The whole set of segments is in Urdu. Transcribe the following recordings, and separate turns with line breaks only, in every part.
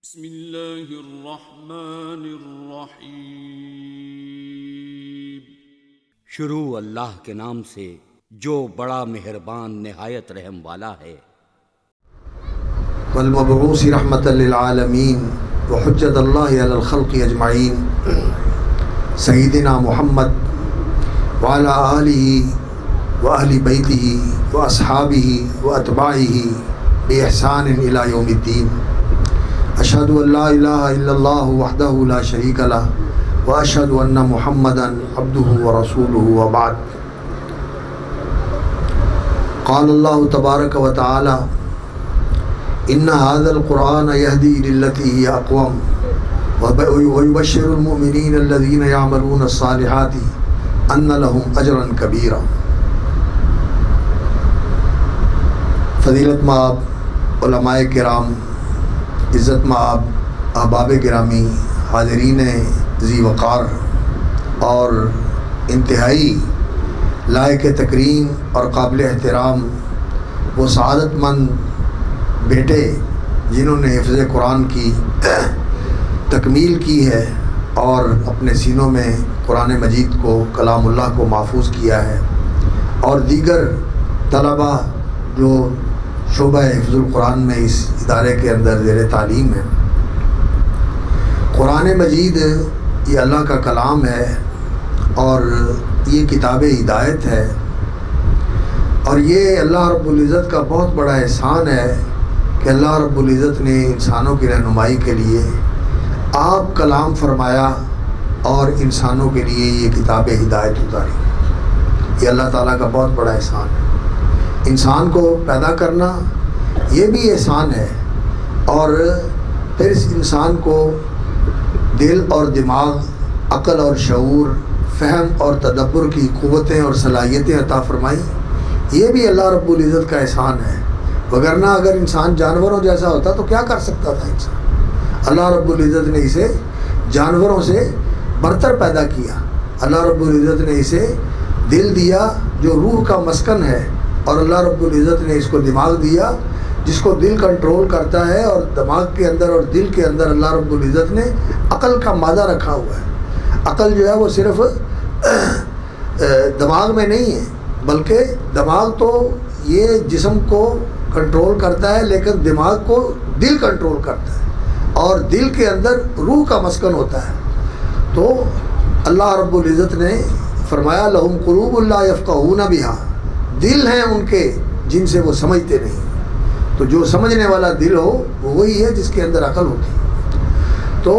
بسم اللہ الرحمن الرحیم۔
شروع اللہ کے نام سے جو بڑا مہربان نہایت رحم والا ہے۔
والمبعوث رحمۃ للعالمین وحجت اللہ علی الخلق اجمعین سیدنا محمد وعلی آلہ واہل بیتہ واصحابہ واتباعہ باحسان الی یوم الدین۔ اشہد ان لا الہ الا اللہ وحدہ لا شریک لہ واشہد ان محمدا عبدہ ورسولہ وبعد۔ قال اللہ تبارک و تعالی ان هذا القرآن يهدي للتي هي اقوم ويبشر المؤمنين الذين يعملون الصالحات ان لهم اجرا كبيرا۔ فضیلت مآب علماء کرام، عزت مآب احباب گرامی، حاضرین ذی وقار اور انتہائی لائق تکریم اور قابل احترام وہ سعادت مند بیٹے جنہوں نے حفظ قرآن کی تکمیل کی ہے اور اپنے سینوں میں قرآن مجید کو، کلام اللہ کو محفوظ کیا ہے، اور دیگر طلبہ جو شعبہ حفظ القرآن میں اس ادارے کے اندر زیر تعلیم ہے۔ قرآن مجید یہ اللہ کا کلام ہے اور یہ کتاب ہدایت ہے، اور یہ اللہ رب العزت کا بہت بڑا احسان ہے کہ اللہ رب العزت نے انسانوں کی رہنمائی کے لیے آپ کلام فرمایا اور انسانوں کے لیے یہ کتاب ہدایت اتاری۔ یہ اللہ تعالیٰ کا بہت بڑا احسان ہے۔ انسان کو پیدا کرنا یہ بھی احسان ہے، اور پھر اس انسان کو دل اور دماغ، عقل اور شعور، فہم اور تدبر کی قوتیں اور صلاحیتیں عطا فرمائی، یہ بھی اللہ رب العزت کا احسان ہے۔ وگرنہ اگر انسان جانوروں جیسا ہوتا تو کیا کر سکتا تھا انسان؟ اللہ رب العزت نے اسے جانوروں سے برتر پیدا کیا۔ اللہ رب العزت نے اسے دل دیا جو روح کا مسکن ہے، اور اللہ رب العزت نے اس کو دماغ دیا جس کو دل کنٹرول کرتا ہے، اور دماغ کے اندر اور دل کے اندر اللہ رب العزت نے عقل کا مادہ رکھا ہوا ہے۔ عقل جو ہے وہ صرف دماغ میں نہیں ہے، بلکہ دماغ تو یہ جسم کو کنٹرول کرتا ہے، لیکن دماغ کو دل کنٹرول کرتا ہے، اور دل کے اندر روح کا مسکن ہوتا ہے۔ تو اللہ رب العزت نے فرمایا لہم قلوب لا یفقہون بہا، دل ہیں ان کے جن سے وہ سمجھتے نہیں۔ تو جو سمجھنے والا دل ہو وہ وہی ہے جس کے اندر عقل ہوتی ہے۔ تو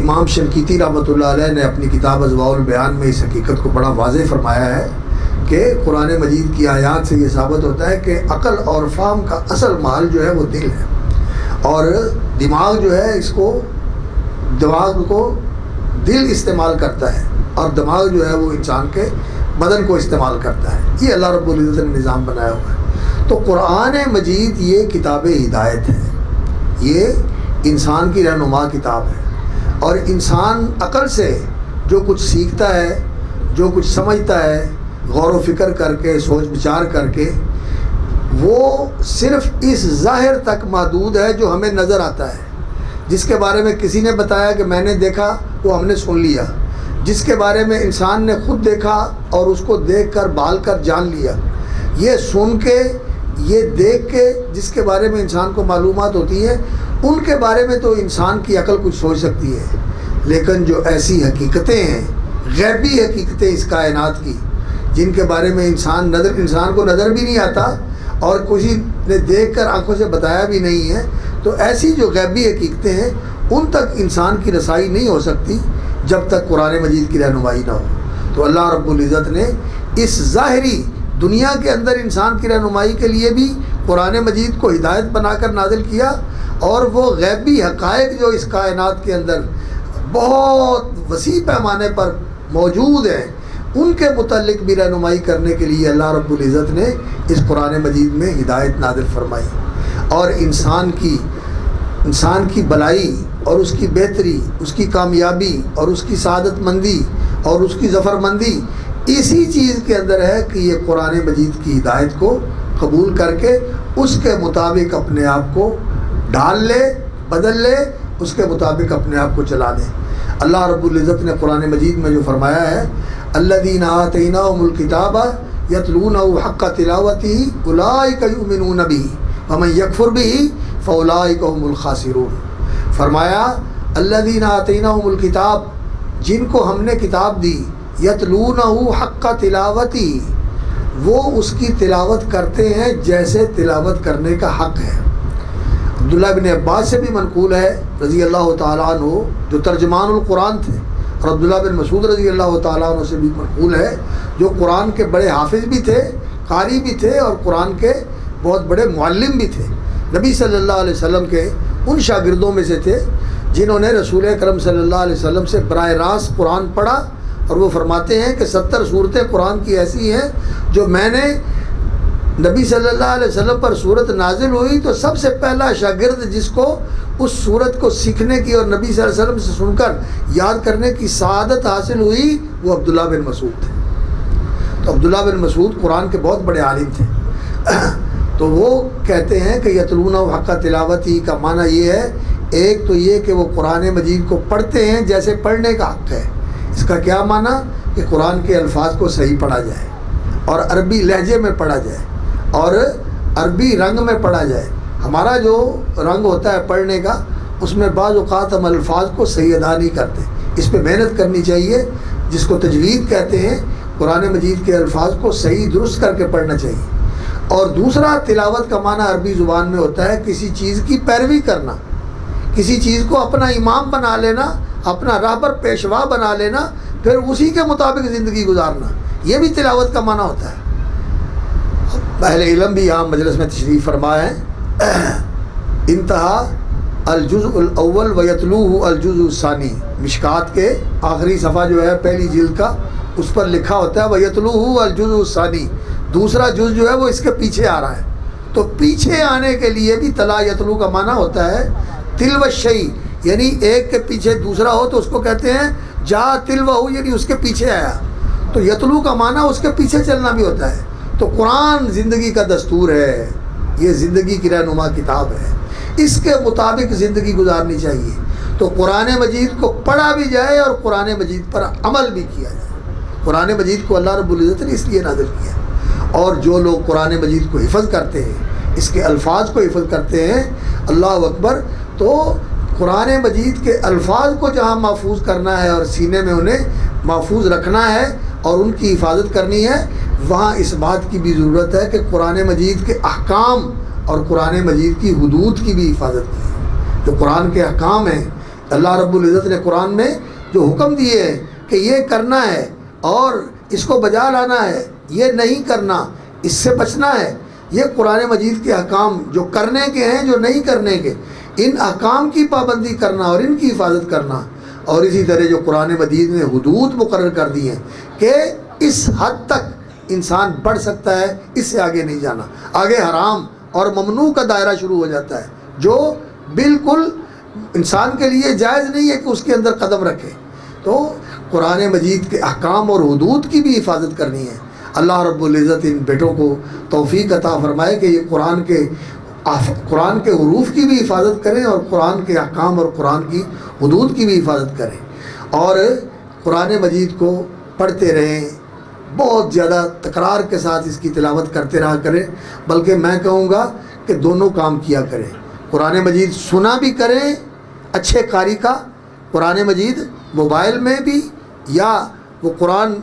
امام شنقیطی رحمۃ اللہ علیہ نے اپنی کتاب اضواء البیان میں اس حقیقت کو بڑا واضح فرمایا ہے کہ قرآن مجید کی آیات سے یہ ثابت ہوتا ہے کہ عقل اور فہم کا اصل محل جو ہے وہ دل ہے، اور دماغ جو ہے دماغ کو دل استعمال کرتا ہے، اور دماغ جو ہے وہ انسان کے بدن کو استعمال کرتا ہے۔ یہ اللہ رب العزت نے نظام بنایا ہوا ہے۔ تو قرآن مجید یہ کتاب ہدایت ہے، یہ انسان کی رہنما کتاب ہے، اور انسان عقل سے جو کچھ سیکھتا ہے، جو کچھ سمجھتا ہے، غور و فکر کر کے، سوچ بچار کر کے، وہ صرف اس ظاہر تک محدود ہے جو ہمیں نظر آتا ہے۔ جس کے بارے میں کسی نے بتایا کہ میں نے دیکھا، وہ ہم نے سن لیا۔ جس کے بارے میں انسان نے خود دیکھا اور اس کو دیکھ کر بھال کر جان لیا۔ یہ سن کے، یہ دیکھ کے جس کے بارے میں انسان کو معلومات ہوتی ہے، ان کے بارے میں تو انسان کی عقل کچھ سوچ سکتی ہے، لیکن جو ایسی حقیقتیں ہیں، غیبی حقیقتیں اس کائنات کی، جن کے بارے میں انسان کو نظر بھی نہیں آتا اور کسی نے دیکھ کر آنکھوں سے بتایا بھی نہیں ہے، تو ایسی جو غیبی حقیقتیں ہیں ان تک انسان کی رسائی نہیں ہو سکتی جب تک قرآن مجید کی رہنمائی نہ ہو۔ تو اللہ رب العزت نے اس ظاہری دنیا کے اندر انسان کی رہنمائی کے لیے بھی قرآن مجید کو ہدایت بنا کر نازل کیا، اور وہ غیبی حقائق جو اس کائنات کے اندر بہت وسیع پیمانے پر موجود ہیں، ان کے متعلق بھی رہنمائی کرنے کے لیے اللہ رب العزت نے اس قرآن مجید میں ہدایت نازل فرمائی، اور انسان کی بلائی اور اس کی بہتری، اس کی کامیابی اور اس کی سعادت مندی اور اس کی ظفر مندی اسی چیز کے اندر ہے کہ یہ قرآن مجید کی ہدایت کو قبول کر کے اس کے مطابق اپنے آپ کو ڈال لے، بدل لے، اس کے مطابق اپنے آپ کو چلا لے۔ اللہ رب العزت نے قرآن مجید میں جو فرمایا ہے، الذین آتیناہم الکتاب یتلونہ حق تلاوتہ اولئک یؤمنون بہ ومن یکفر بہ فاولئک هم الخاسرون۔ فرمایا الذین آتیناہم الکتاب، جن کو ہم نے کتاب دی، یتلونہ حق تلاوتہ، وہ اس کی تلاوت کرتے ہیں جیسے تلاوت کرنے کا حق ہے۔ عبداللہ بن عباس سے بھی منقول ہے رضی اللہ تعالیٰ عنہ، جو ترجمان القرآن تھے، اور عبداللہ بن مسعود رضی اللہ تعالیٰ عنہ سے بھی منقول ہے، جو قرآن کے بڑے حافظ بھی تھے، قاری بھی تھے، اور قرآن کے بہت بڑے معلم بھی تھے۔ نبی صلی اللہ علیہ وسلم کے ان شاگردوں میں سے تھے جنہوں نے رسول اکرم صلی اللہ علیہ وسلم سے براہ راست قرآن پڑھا، اور وہ فرماتے ہیں کہ 70 صورتیں قرآن کی ایسی ہیں جو میں نے نبی صلی اللہ علیہ وسلم پر صورت نازل ہوئی تو سب سے پہلا شاگرد جس کو اس صورت کو سیکھنے کی اور نبی صلی اللہ علیہ وسلم سے سن کر یاد کرنے کی سعادت حاصل ہوئی، وہ عبداللہ بن مسعود تھے۔ تو عبداللہ بن مسعود قرآن کے بہت بڑے عالم تھے۔ تو وہ کہتے ہیں کہ یتلونہ حق تلاوتی کا معنی یہ ہے، ایک تو یہ کہ وہ قرآن مجید کو پڑھتے ہیں جیسے پڑھنے کا حق ہے۔ اس کا کیا معنی؟ کہ قرآن کے الفاظ کو صحیح پڑھا جائے، اور عربی لہجے میں پڑھا جائے، اور عربی رنگ میں پڑھا جائے۔ ہمارا جو رنگ ہوتا ہے پڑھنے کا، اس میں بعض اوقات ہم الفاظ کو صحیح ادا نہیں کرتے، اس پہ محنت کرنی چاہیے، جس کو تجوید کہتے ہیں۔ قرآن مجید کے الفاظ کو صحیح درست کر کے پڑھنا چاہیے۔ اور دوسرا، تلاوت کا معنی عربی زبان میں ہوتا ہے کسی چیز کی پیروی کرنا، کسی چیز کو اپنا امام بنا لینا، اپنا راہبر پیشوا بنا لینا، پھر اسی کے مطابق زندگی گزارنا، یہ بھی تلاوت کا معنی ہوتا ہے۔ اہل علم بھی یہاں مجلس میں تشریف فرما ہے۔ انتہا الجزء الاول ویتلوہ الجزء الثانی، مشکات کے آخری صفحہ جو ہے پہلی جلد کا، اس پر لکھا ہوتا ہے ویتلوہ الجزء الثانی، دوسرا جز جو ہے وہ اس کے پیچھے آ رہا ہے۔ تو پیچھے آنے کے لیے بھی تلا یتلو کا معنی ہوتا ہے تلو الشیء، یعنی ایک کے پیچھے دوسرا ہو تو اس کو کہتے ہیں جا تلوہ، یعنی اس کے پیچھے آیا۔ تو یتلو کا معنی اس کے پیچھے چلنا بھی ہوتا ہے۔ تو قرآن زندگی کا دستور ہے، یہ زندگی کی رہنما کتاب ہے، اس کے مطابق زندگی گزارنی چاہیے۔ تو قرآن مجید کو پڑھا بھی جائے اور قرآن مجید پر عمل بھی کیا جائے۔ قرآن مجید کو اللہ رب العزت نے اس لیے نازل کیا، اور جو لوگ قرآن مجید کو حفظ کرتے ہیں، اس کے الفاظ کو حفظ کرتے ہیں، اللہ اکبر، تو قرآن مجید کے الفاظ کو جہاں محفوظ کرنا ہے اور سینے میں انہیں محفوظ رکھنا ہے اور ان کی حفاظت کرنی ہے، وہاں اس بات کی بھی ضرورت ہے کہ قرآن مجید کے احکام اور قرآن مجید کی حدود کی بھی حفاظت کی ہے۔ جو قرآن کے احکام ہیں، اللہ رب العزت نے قرآن میں جو حکم دیے ہیں کہ یہ کرنا ہے اور اس کو بجا لانا ہے، یہ نہیں کرنا، اس سے بچنا ہے، یہ قرآن مجید کے احکام جو کرنے کے ہیں، جو نہیں کرنے کے، ان احکام کی پابندی کرنا اور ان کی حفاظت کرنا۔ اور اسی طرح جو قرآن مجید نے حدود مقرر کر دی ہیں کہ اس حد تک انسان بڑھ سکتا ہے، اس سے آگے نہیں جانا، آگے حرام اور ممنوع کا دائرہ شروع ہو جاتا ہے، جو بالکل انسان کے لیے جائز نہیں ہے کہ اس کے اندر قدم رکھے۔ تو قرآن مجید کے احکام اور حدود کی بھی حفاظت کرنی ہے۔ اللہ رب العزت ان بیٹوں کو توفیق عطا فرمائے کہ یہ قرآن کے حروف کی بھی حفاظت کریں اور قرآن کے احکام اور قرآن کی حدود کی بھی حفاظت کریں، اور قرآن مجید کو پڑھتے رہیں، بہت زیادہ تکرار کے ساتھ اس کی تلاوت کرتے رہا کریں، بلکہ میں کہوں گا کہ دونوں کام کیا کریں۔ قرآن مجید سنا بھی کریں اچھے قاری کا، قرآن مجید موبائل میں بھی، یا وہ قرآن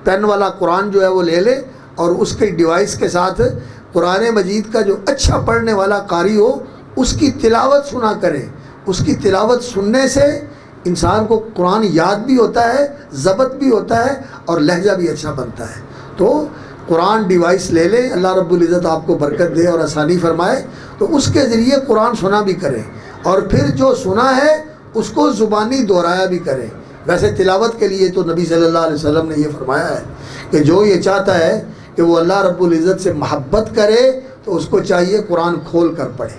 پین والا قرآن جو ہے وہ لے لے اور اس کے ڈیوائس کے ساتھ قرآن مجید کا جو اچھا پڑھنے والا قاری ہو اس کی تلاوت سنا کریں۔ اس کی تلاوت سننے سے انسان کو قرآن یاد بھی ہوتا ہے، ضبط بھی ہوتا ہے، اور لہجہ بھی اچھا بنتا ہے۔ تو قرآن ڈیوائس لے لیں، اللہ رب العزت آپ کو برکت دے اور آسانی فرمائے، تو اس کے ذریعے قرآن سنا بھی کریں، اور پھر جو سنا ہے اس کو زبانی دہرایا بھی کریں۔ ویسے تلاوت کے لیے تو نبی صلی اللہ علیہ وسلم نے یہ فرمایا ہے کہ جو یہ چاہتا ہے کہ وہ اللہ رب العزت سے محبت کرے تو اس کو چاہیے قرآن کھول کر پڑھے،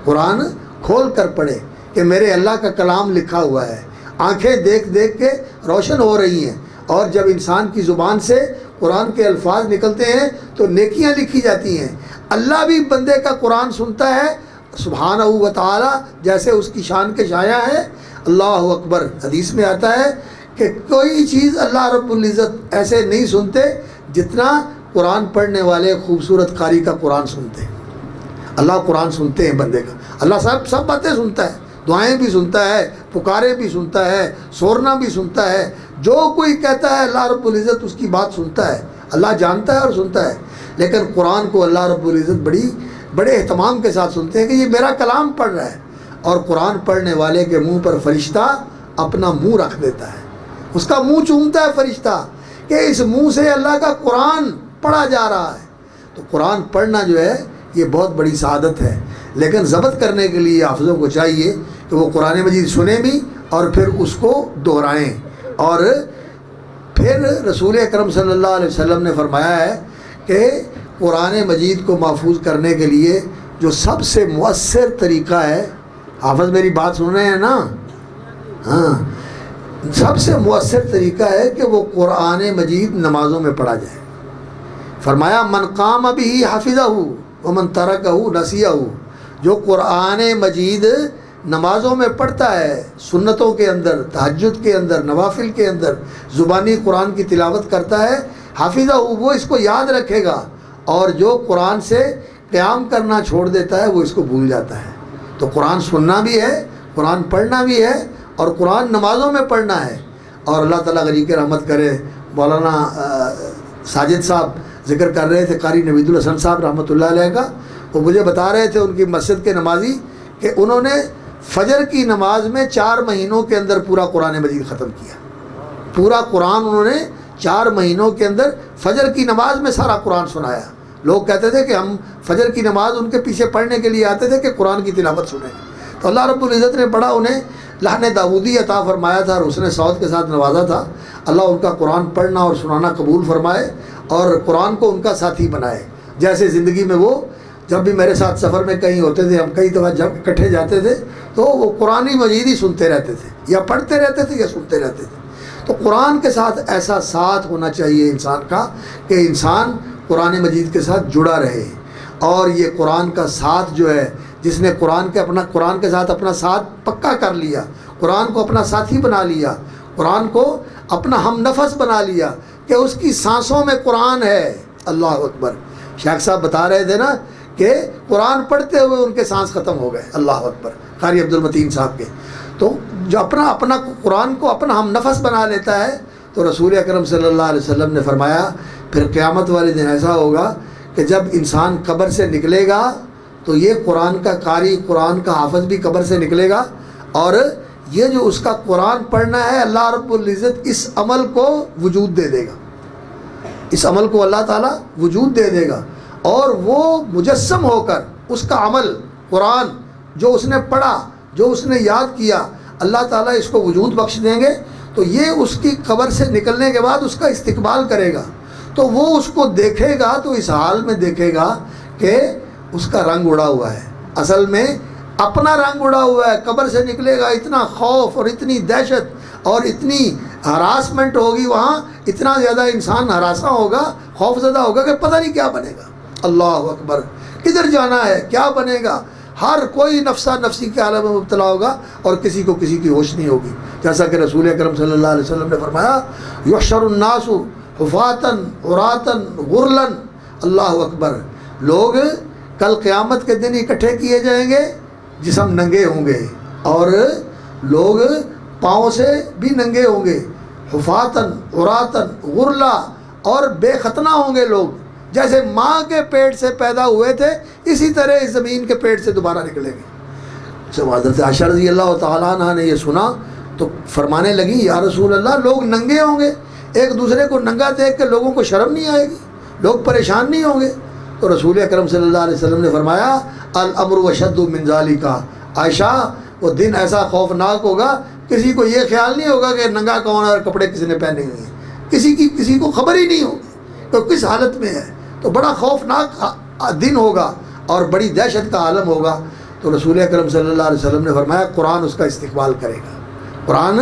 قرآن کھول کر پڑھے، کہ میرے اللہ کا کلام لکھا ہوا ہے، آنکھیں دیکھ دیکھ کے روشن ہو رہی ہیں، اور جب انسان کی زبان سے قرآن کے الفاظ نکلتے ہیں تو نیکیاں لکھی جاتی ہیں۔ اللہ بھی بندے کا قرآن سنتا ہے سبحانہ و تعالی جیسے اس کی شان کے شایع ہے. اللہ اکبر. حدیث میں آتا ہے کہ کوئی چیز اللہ رب العزت ایسے نہیں سنتے جتنا قرآن پڑھنے والے خوبصورت قاری کا قرآن سنتے ہیں. اللہ قرآن سنتے ہیں بندے کا. اللہ سب باتیں سنتا ہے, دعائیں بھی سنتا ہے, پکارے بھی سنتا ہے, سورنا بھی سنتا ہے. جو کوئی کہتا ہے اللہ رب العزت اس کی بات سنتا ہے. اللہ جانتا ہے اور سنتا ہے. لیکن قرآن کو اللہ رب العزت بڑے اہتمام کے ساتھ سنتے ہیں کہ یہ میرا کلام پڑھ رہا ہے. اور قرآن پڑھنے والے کے منہ پر فرشتہ اپنا منہ رکھ دیتا ہے, اس کا منہ چومتا ہے فرشتہ کہ اس منہ سے اللہ کا قرآن پڑھا جا رہا ہے. تو قرآن پڑھنا جو ہے یہ بہت بڑی سعادت ہے. لیکن ضبط کرنے کے لیے حافظوں کو چاہیے کہ وہ قرآن مجید سنیں بھی اور پھر اس کو دہرائیں. اور پھر رسول اکرم صلی اللہ علیہ وسلم نے فرمایا ہے کہ قرآن مجید کو محفوظ کرنے کے لیے جو سب سے مؤثر طریقہ ہے, حافظ میری بات سن رہے ہیں نا, ہاں, سب سے مؤثر طریقہ ہے کہ وہ قرآن مجید نمازوں میں پڑھا جائے. فرمایا من قام بہ حفظہ ومن ترکہ نسیہ. جو قرآن مجید نمازوں میں پڑھتا ہے, سنتوں کے اندر, تہجد کے اندر, نوافل کے اندر زبانی قرآن کی تلاوت کرتا ہے, حافظہ وہ اس کو یاد رکھے گا. اور جو قرآن سے قیام کرنا چھوڑ دیتا ہے وہ اس کو بھول جاتا ہے. تو قرآن سننا بھی ہے, قرآن پڑھنا بھی ہے, اور قرآن نمازوں میں پڑھنا ہے. اور اللہ تعالیٰ غنی کے رحمت کرے, مولانا ساجد صاحب ذکر کر رہے تھے, قاری نوید الحسن صاحب رحمۃ اللہ علیہ کا. وہ مجھے بتا رہے تھے ان کی مسجد کے نمازی کہ انہوں نے فجر کی نماز میں 4 مہینوں کے اندر پورا قرآن مجید ختم کیا. پورا قرآن انہوں نے 4 مہینوں کے اندر فجر کی نماز میں سارا قرآن سنایا. لوگ کہتے تھے کہ ہم فجر کی نماز ان کے پیچھے پڑھنے کے لیے آتے تھے کہ قرآن کی تلاوت سنیں. تو اللہ رب العزت نے بڑا انہیں لحن داودی عطا فرمایا تھا اور حسن صوت کے ساتھ نوازا تھا. اللہ ان کا قرآن پڑھنا اور سنانا قبول فرمائے اور قرآن کو ان کا ساتھی بنائے. جیسے زندگی میں وہ جب بھی میرے ساتھ سفر میں کہیں ہوتے تھے, ہم کئی دفعہ جب اکٹھے جاتے تھے تو وہ قرآن مجید ہی سنتے رہتے تھے, یا پڑھتے رہتے تھے یا سنتے رہتے تھے. تو قرآن کے ساتھ ایسا ساتھ ہونا چاہیے انسان کا کہ انسان قرآن مجید کے ساتھ جڑا رہے. اور یہ قرآن کا ساتھ جو ہے, جس نے قرآن کے ساتھ اپنا ساتھ پکا کر لیا, قرآن کو اپنا ساتھی بنا لیا, قرآن کو اپنا ہم نفس بنا لیا کہ اس کی سانسوں میں قرآن ہے. اللہ اکبر. شیخ صاحب بتا رہے تھے نا کہ قرآن پڑھتے ہوئے ان کے سانس ختم ہو گئے. اللہ اکبر. قاری عبد المتین صاحب کے. تو جو اپنا قرآن کو اپنا ہم نفس بنا لیتا ہے, تو رسول اکرم صلی اللہ علیہ وسلم نے فرمایا پھر قیامت والے دن ایسا ہوگا کہ جب انسان قبر سے نکلے گا تو یہ قرآن کا قاری, قرآن کا حافظ بھی قبر سے نکلے گا, اور یہ جو اس کا قرآن پڑھنا ہے اللہ رب العزت اس عمل کو وجود دے دے گا. اس عمل کو اللہ تعالیٰ وجود دے دے گا, اور وہ مجسم ہو کر اس کا عمل قرآن جو اس نے پڑھا, جو اس نے یاد کیا, اللہ تعالیٰ اس کو وجود بخش دیں گے. تو یہ اس کی قبر سے نکلنے کے بعد اس کا استقبال کرے گا. تو وہ اس کو دیکھے گا تو اس حال میں دیکھے گا کہ اس کا رنگ اڑا ہوا ہے. اصل میں اپنا رنگ اڑا ہوا ہے. قبر سے نکلے گا, اتنا خوف اور اتنی دہشت اور اتنی ہراسمنٹ ہوگی وہاں, اتنا زیادہ انسان ہراساں ہوگا, خوف زدہ ہوگا کہ پتہ نہیں کیا بنے گا. اللہ اکبر. کدھر جانا ہے, کیا بنے گا. ہر کوئی نفسا نفسی کے عالم میں مبتلا ہوگا اور کسی کو کسی کی ہوش نہیں ہوگی. جیسا کہ رسول اکرم صلی اللہ علیہ وسلم نے فرمایا یحشر الناس حفاتن عراتن غرلن. اللہ اکبر. لوگ کل قیامت کے دن اکٹھے کیے جائیں گے, جسم ننگے ہوں گے, اور لوگ پاؤں سے بھی ننگے ہوں گے. حفاتن عراتن غرلا, اور بے ختنہ ہوں گے لوگ. جیسے ماں کے پیٹ سے پیدا ہوئے تھے اسی طرح اس زمین کے پیٹ سے دوبارہ نکلیں گے. جب حضرت عائشہ رضی اللہ تعالیٰ عنہ نے یہ سنا تو فرمانے لگی یا رسول اللہ, لوگ ننگے ہوں گے, ایک دوسرے کو ننگا دیکھ کے لوگوں کو شرم نہیں آئے گی, لوگ پریشان نہیں ہوں گے. تو رسول اکرم صلی اللہ علیہ وسلم نے فرمایا الامر اشد من ذالک. عائشہ, وہ دن ایسا خوفناک ہوگا کسی کو یہ خیال نہیں ہوگا کہ ننگا کون ہے اور کپڑے کس نے پہنے ہوئے ہیں. کسی کو خبر ہی نہیں ہوگی تو کس حالت میں ہے. تو بڑا خوفناک دن ہوگا اور بڑی دہشت کا عالم ہوگا. تو رسول اکرم صلی اللہ علیہ وسلم نے فرمایا قرآن اس کا استقبال کرے گا. قرآن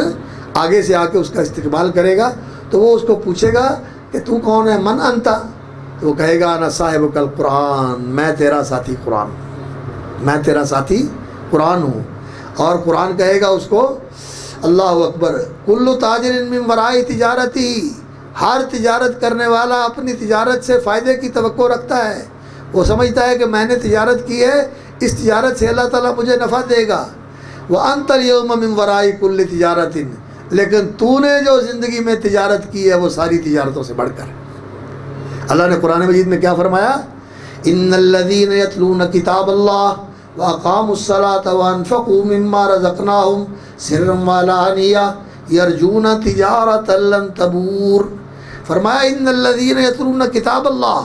آگے سے آ کے اس کا استقبال کرے گا. تو وہ اس کو پوچھے گا کہ تو کون ہے, من انتا. تو وہ کہے گا انا صاحب کل قرآن, میں تیرا ساتھی قرآن. میں تیرا ساتھی قرآن ہوں. اور قرآن کہے گا اس کو اللہ اکبر کل تاجر من وراء تجارتی، ہر تجارت کرنے والا اپنی تجارت سے فائدے کی توقع رکھتا ہے. وہ سمجھتا ہے کہ میں نے تجارت کی ہے، اس تجارت سے اللہ تعالیٰ مجھے نفع دے گا. وَأَنْتَ الْيَوْمَ مِنْ وَرَاءِ كُلِّ تِجَارَةٍ، لیکن تو نے جو زندگی میں تجارت کی ہے وہ ساری تجارتوں سے بڑھ کر. اللہ نے قرآن مجید میں کیا فرمایا؟ إِنَّ الَّذِينَ يَتْلُونَ كِتَابَ اللَّهِ وَأَقَامُوا الصَّلَاةَ وَأَنفَقُوا مِمَّا رَزَقْنَاهُمْ سِرًّا وَعَلَانِيَةً يَرْجُونَ تِجَارَةً لَن تَبُورَ. فرمایا إِنَّ الَّذِينَ يَتْلُونَ كِتَابَ اللَّهِ،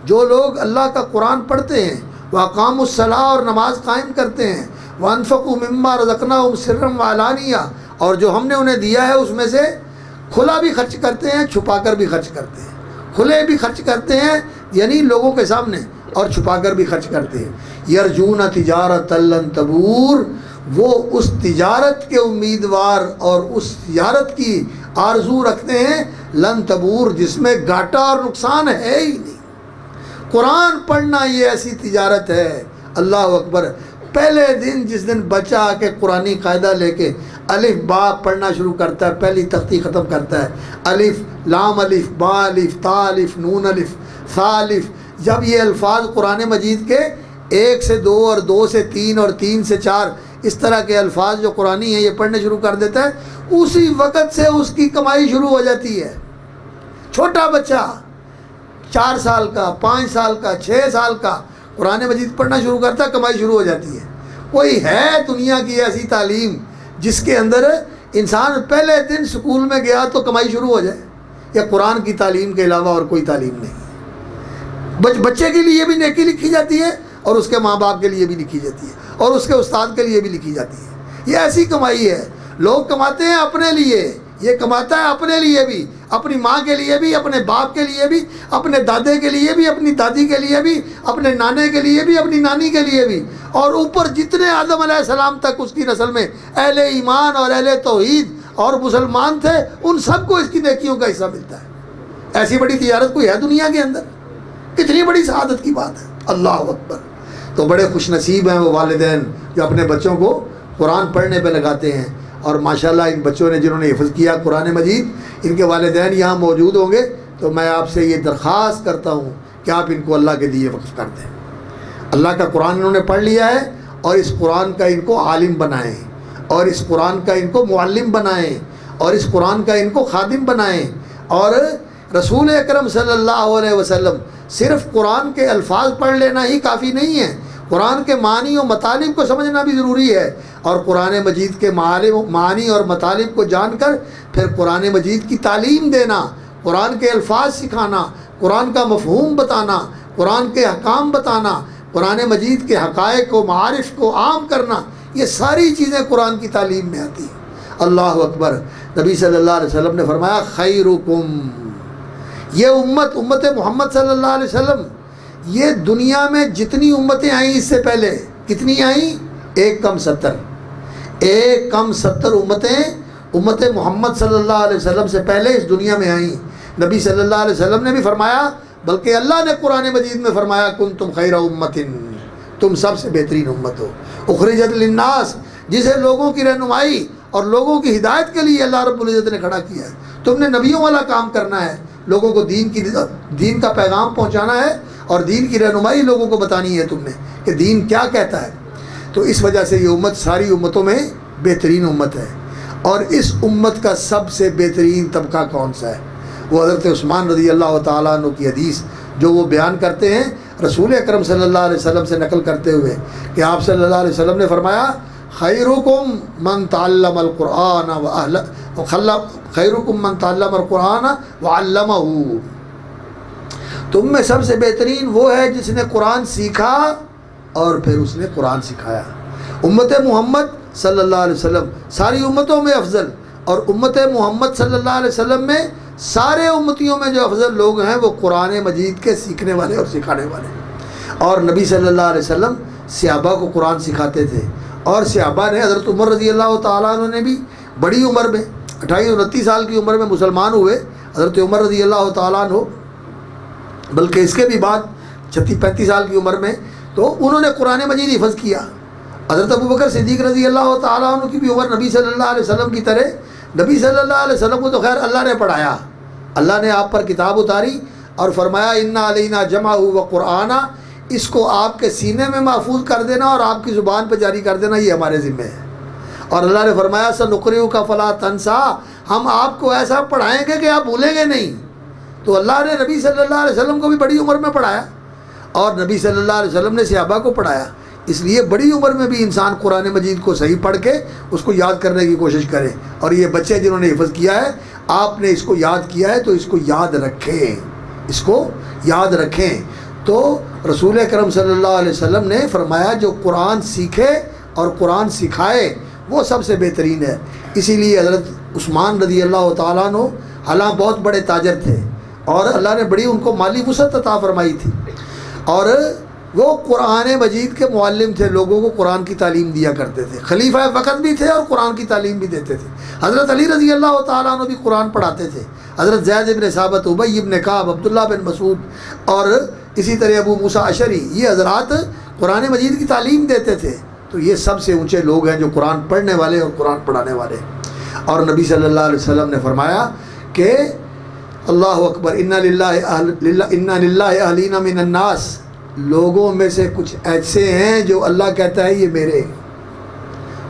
جو لوگ اللہ کا قرآن پڑھتے ہیں، وَأَقَامُوا الصَّلَاةَ اور نماز قائم کرتے ہیں، وَأَنفَقُوا مِمَّا رَزَقْنَاهُمْ سِرًّا وَعَلَانِيَةً اور جو ہم نے انہیں دیا ہے اس میں سے کھلا بھی خرچ کرتے ہیں، چھپا کر بھی خرچ کرتے ہیں. کھلے بھی خرچ کرتے ہیں یعنی لوگوں کے سامنے، اور چھپا کر بھی خرچ کرتے ہیں. یرجون تجارت لن تبور، وہ اس تجارت کے امیدوار اور اس تجارت کی آرزو رکھتے ہیں لن تبور، جس میں گھاٹا اور نقصان ہے ہی نہیں. قرآن پڑھنا یہ ایسی تجارت ہے. اللہ اکبر. پہلے دن جس دن بچہ آ کے قرآنی قاعدہ لے کے الف با پڑھنا شروع کرتا ہے، پہلی تختی ختم کرتا ہے، الف لام الف با الف تا الف نون الف ثا الف، جب یہ الفاظ قرآن مجید کے 1 سے 2 اور 2 سے 3 اور 3 سے 4 اس طرح کے الفاظ جو قرآنی ہیں یہ پڑھنے شروع کر دیتا ہے، اسی وقت سے اس کی کمائی شروع ہو جاتی ہے. چھوٹا بچہ 4 سال کا، 5 سال کا، 6 سال کا قرآن مجید پڑھنا شروع کرتا ہے، کمائی شروع ہو جاتی ہے. کوئی ہے دنیا کی ایسی تعلیم جس کے اندر انسان پہلے دن سکول میں گیا تو کمائی شروع ہو جائے؟ یا قرآن کی تعلیم کے علاوہ اور کوئی تعلیم نہیں. بچے کے لیے بھی نیکی لکھی جاتی ہے اور اس کے ماں باپ کے لیے بھی لکھی جاتی ہے اور اس کے استاد کے لیے بھی لکھی جاتی ہے. یہ ایسی کمائی ہے. لوگ کماتے ہیں اپنے لیے، یہ کماتا ہے اپنے لیے بھی، اپنی ماں کے لیے بھی، اپنے باپ کے لیے بھی، اپنے دادے کے لیے بھی، اپنی دادی کے لیے بھی، اپنے نانے کے لیے بھی، اپنی نانی کے لیے بھی، اور اوپر جتنے آدم علیہ السلام تک اس کی نسل میں اہل ایمان اور اہل توحید اور مسلمان تھے، ان سب کو اس کی نیکیوں کا حصہ ملتا ہے. ایسی بڑی تجارت کوئی ہے دنیا کے اندر؟ کتنی بڑی سعادت کی بات ہے. اللہ اکبر. تو بڑے خوش نصیب ہیں وہ والدین جو اپنے بچوں کو قرآن پڑھنے پہ لگاتے ہیں. اور ماشاءاللہ ان بچوں نے جنہوں نے حفظ کیا قرآن مجید، ان کے والدین یہاں موجود ہوں گے، تو میں آپ سے یہ درخواست کرتا ہوں کہ آپ ان کو اللہ کے لیے وقف کر دیں. اللہ کا قرآن انہوں نے پڑھ لیا ہے، اور اس قرآن کا ان کو عالم بنائیں، اور اس قرآن کا ان کو معلم بنائیں، اور اس قرآن کا ان کو خادم بنائیں. اور رسول اکرم صلی اللہ علیہ وسلم صرف قرآن کے الفاظ پڑھ لینا ہی کافی نہیں ہے، قرآن کے معنی و مطالب کو سمجھنا بھی ضروری ہے. اور قرآن مجید کے معنی اور مطالب کو جان کر پھر قرآن مجید کی تعلیم دینا، قرآن کے الفاظ سکھانا، قرآن کا مفہوم بتانا، قرآن کے احکام بتانا، قرآن مجید کے حقائق و معارف کو عام کرنا، یہ ساری چیزیں قرآن کی تعلیم میں آتی ہیں. اللہ اکبر. نبی صلی اللہ علیہ وسلم نے فرمایا خیرکم، یہ امت محمد صلی اللہ علیہ وسلم، یہ دنیا میں جتنی امتیں آئیں اس سے پہلے، کتنی آئیں؟ 1 کم 70 امتیں امت محمد صلی اللہ علیہ وسلم سے پہلے اس دنیا میں آئیں. نبی صلی اللہ علیہ وسلم نے بھی فرمایا، بلکہ اللہ نے قرآن مجید میں فرمایا کنتم خیر امت، تم سب سے بہترین امت ہو، اخرجت للناس، جسے لوگوں کی رہنمائی اور لوگوں کی ہدایت کے لیے اللہ رب العزت نے کھڑا کیا ہے. تم نے نبیوں والا کام کرنا ہے، لوگوں کو دین کا پیغام پہنچانا ہے اور دین کی رہنمائی لوگوں کو بتانی ہے تم نے کہ دین کیا کہتا ہے. تو اس وجہ سے یہ امت ساری امتوں میں بہترین امت ہے. اور اس امت کا سب سے بہترین طبقہ کون سا ہے؟ وہ حضرت عثمان رضی اللہ تعالیٰ عنہ کی حدیث جو وہ بیان کرتے ہیں رسول اکرم صلی اللہ علیہ وسلم سے نقل کرتے ہوئے کہ آپ صلی اللہ علیہ وسلم نے فرمایا خیرکم من تعلم القرآن خیرکم من تعلم القرآن وعلمہ، تم میں سب سے بہترین وہ ہے جس نے قرآن سیکھا اور پھر اس نے قرآن سکھایا. امت محمد صلی اللہ علیہ وسلم ساری امتوں میں افضل، اور امت محمد صلی اللہ علیہ وسلم میں سارے امتیوں میں جو افضل لوگ ہیں وہ قرآن مجید کے سیکھنے والے اور سکھانے والے. اور نبی صلی اللہ علیہ وسلم صحابہ کو قرآن سکھاتے تھے، اور صحابہ نے حضرت عمر رضی اللہ تعالیٰ عنہ نے بھی بڑی عمر میں 28-29 سال کی عمر میں مسلمان ہوئے حضرت عمر رضی اللہ تعالیٰ عنہ، بلکہ اس کے بھی بعد 36-35 سال کی عمر میں تو انہوں نے قرآن مجید حفظ کیا۔ حضرت ابوبکر صدیق رضی اللہ تعالیٰ عنہ کی بھی عمر نبی صلی اللہ علیہ وسلم کی طرح، نبی صلی اللہ علیہ وسلم کو تو خیر اللہ نے پڑھایا، اللہ نے آپ پر کتاب اتاری اور فرمایا انا علینا جمعہ و قرآنہ، اس کو آپ کے سینے میں محفوظ کر دینا اور آپ کی زبان پہ جاری کر دینا، یہ ہمارے ذمہ ہے۔ اور اللہ نے فرمایا سنقرئک فلا تنسیٰ، ہم آپ کو ایسا پڑھائیں گے کہ آپ بھولیں گے نہیں۔ تو اللہ نے نبی صلی اللہ علیہ وسلم کو بھی بڑی عمر میں پڑھایا اور نبی صلی اللہ علیہ وسلم نے صحابہ کو پڑھایا، اس لیے بڑی عمر میں بھی انسان قرآن مجید کو صحیح پڑھ کے اس کو یاد کرنے کی کوشش کرے۔ اور یہ بچے جنہوں نے حفظ کیا ہے، آپ نے اس کو یاد کیا ہے تو اس کو یاد رکھیں، اس کو یاد رکھیں۔ تو رسول اکرم صلی اللہ علیہ وسلم نے فرمایا جو قرآن سیکھے اور قرآن سکھائے وہ سب سے بہترین ہے۔ اسی لیے حضرت عثمان رضی اللہ تعالیٰ عنہ حالانکہ بہت بڑے تاجر تھے اور اللہ نے بڑی ان کو مالی وسعت عطا فرمائی تھی، اور وہ قرآن مجید کے معلم تھے، لوگوں کو قرآن کی تعلیم دیا کرتے تھے، خلیفہ وقت بھی تھے اور قرآن کی تعلیم بھی دیتے تھے۔ حضرت علی رضی اللہ تعالیٰ عنہ بھی قرآن پڑھاتے تھے، حضرت زید بن ثابت، ابی بن کعب، عبداللہ بن مسعود اور اسی طرح ابو موسیٰ اشعری، یہ حضرات قرآن مجید کی تعلیم دیتے تھے۔ تو یہ سب سے اونچے لوگ ہیں جو قرآن پڑھنے والے اور قرآن پڑھانے والے۔ اور نبی صلی اللہ علیہ وسلم نے فرمایا کہ اللہ اکبر، انا للہ اہلین من الناس، لوگوں میں سے کچھ ایسے ہیں جو اللہ کہتا ہے یہ میرے ہیں،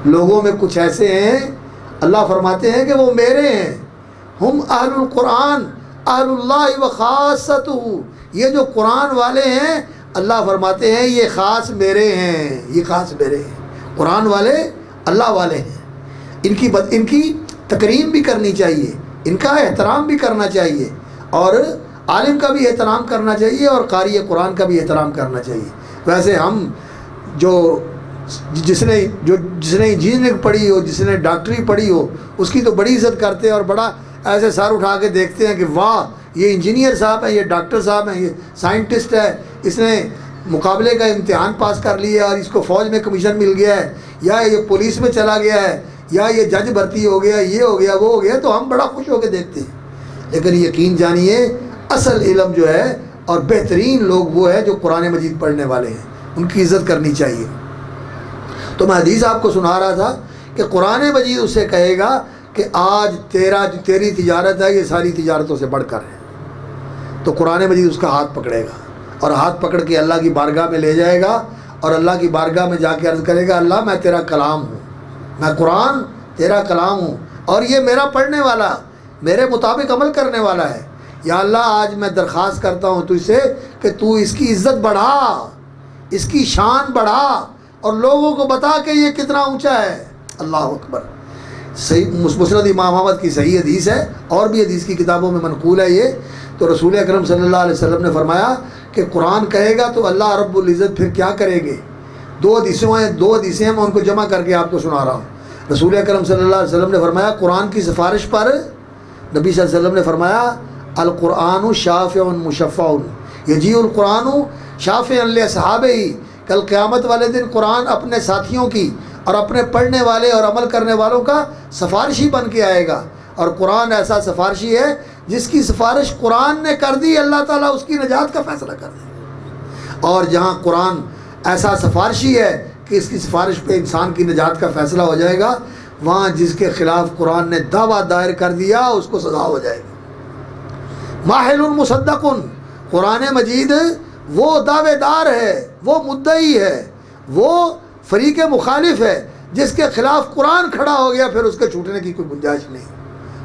لوگوں میں کچھ ایسے ہیں اللہ فرماتے ہیں کہ وہ میرے ہیں، ہم اہل القرآن اہل اللہ و خاصتہ، یہ جو قرآن والے ہیں اللہ فرماتے ہیں یہ خاص میرے ہیں، یہ خاص میرے ہیں، قرآن والے اللہ والے ہیں، ان کی تکریم بھی کرنی چاہیے، ان کا احترام بھی کرنا چاہیے، اور عالم کا بھی احترام کرنا چاہیے اور قاری قرآن کا بھی احترام کرنا چاہیے۔ ویسے ہم جس نے انجینئرنگ پڑھی ہو، جس نے ڈاکٹری پڑھی ہو، اس کی تو بڑی عزت کرتے ہیں اور بڑا ایسے سر اٹھا کے دیکھتے ہیں کہ واہ یہ انجینئر صاحب ہیں، یہ ڈاکٹر صاحب ہیں، یہ سائنٹسٹ ہے، اس نے مقابلے کا امتحان پاس کر لیا اور اس کو فوج میں کمیشن مل گیا ہے، یا یہ پولیس میں چلا گیا ہے، یا یہ جج بھرتی ہو گیا، یہ ہو گیا وہ ہو گیا، تو ہم بڑا خوش ہو کے دیکھتے ہیں۔ لیکن یقین جانیے اصل علم جو ہے اور بہترین لوگ وہ ہے جو قرآن مجید پڑھنے والے ہیں، ان کی عزت کرنی چاہیے۔ تو میں حدیث آپ کو سنا رہا تھا کہ قرآن مجید اس سے کہے گا کہ آج تیری تجارت ہے یہ ساری تجارتوں سے بڑھ کر ہے، تو قرآن مجید اس کا ہاتھ پکڑے گا اور ہاتھ پکڑ کے اللہ کی بارگاہ میں لے جائے گا اور اللہ کی بارگاہ میں جا کے عرض کرے گا اللہ میں تیرا کلام ہوں، میں قرآن تیرا کلام ہوں اور یہ میرا پڑھنے والا، میرے مطابق عمل کرنے والا ہے، یا اللہ آج میں درخواست کرتا ہوں تجھ سے کہ تو اس کی عزت بڑھا، اس کی شان بڑھا اور لوگوں کو بتا کہ یہ کتنا اونچا ہے۔ اللہ اکبر۔ صحیح مسند امام احمد کی صحیح حدیث ہے، اور بھی حدیث کی کتابوں میں منقول ہے یہ۔ تو رسول اکرم صلی اللہ علیہ وسلم نے فرمایا کہ قرآن کہے گا تو اللہ رب العزت پھر کیا کریں گے؟ دو حدیثیں میں ان کو جمع کر کے آپ کو سنا رہا ہوں۔ رسول اکرم صلی اللہ علیہ وسلم نے فرمایا قرآن کی سفارش پر نبی صلی اللہ علیہ وسلم نے فرمایا القرآن شافع مشفع، یجیء القرآن شافع لاصحابہ، کل قیامت والے دن قرآن اپنے ساتھیوں کی اور اپنے پڑھنے والے اور عمل کرنے والوں کا سفارشی بن کے آئے گا، اور قرآن ایسا سفارشی ہے جس کی سفارش قرآن نے کر دی اللہ تعالیٰ اس کی نجات کا فیصلہ کر دے، اور جہاں قرآن ایسا سفارشی ہے کہ اس کی سفارش پہ انسان کی نجات کا فیصلہ ہو جائے گا، وہاں جس کے خلاف قرآن نے دعویٰ دائر کر دیا اس کو سزا ہو جائے گی۔ ماحل مصدق، قرآن مجید وہ دعوے دار ہے، وہ مدعی ہے، وہ فریق مخالف ہے جس کے خلاف قرآن کھڑا ہو گیا، پھر اس کے چھوٹنے کی کوئی گنجائش نہیں۔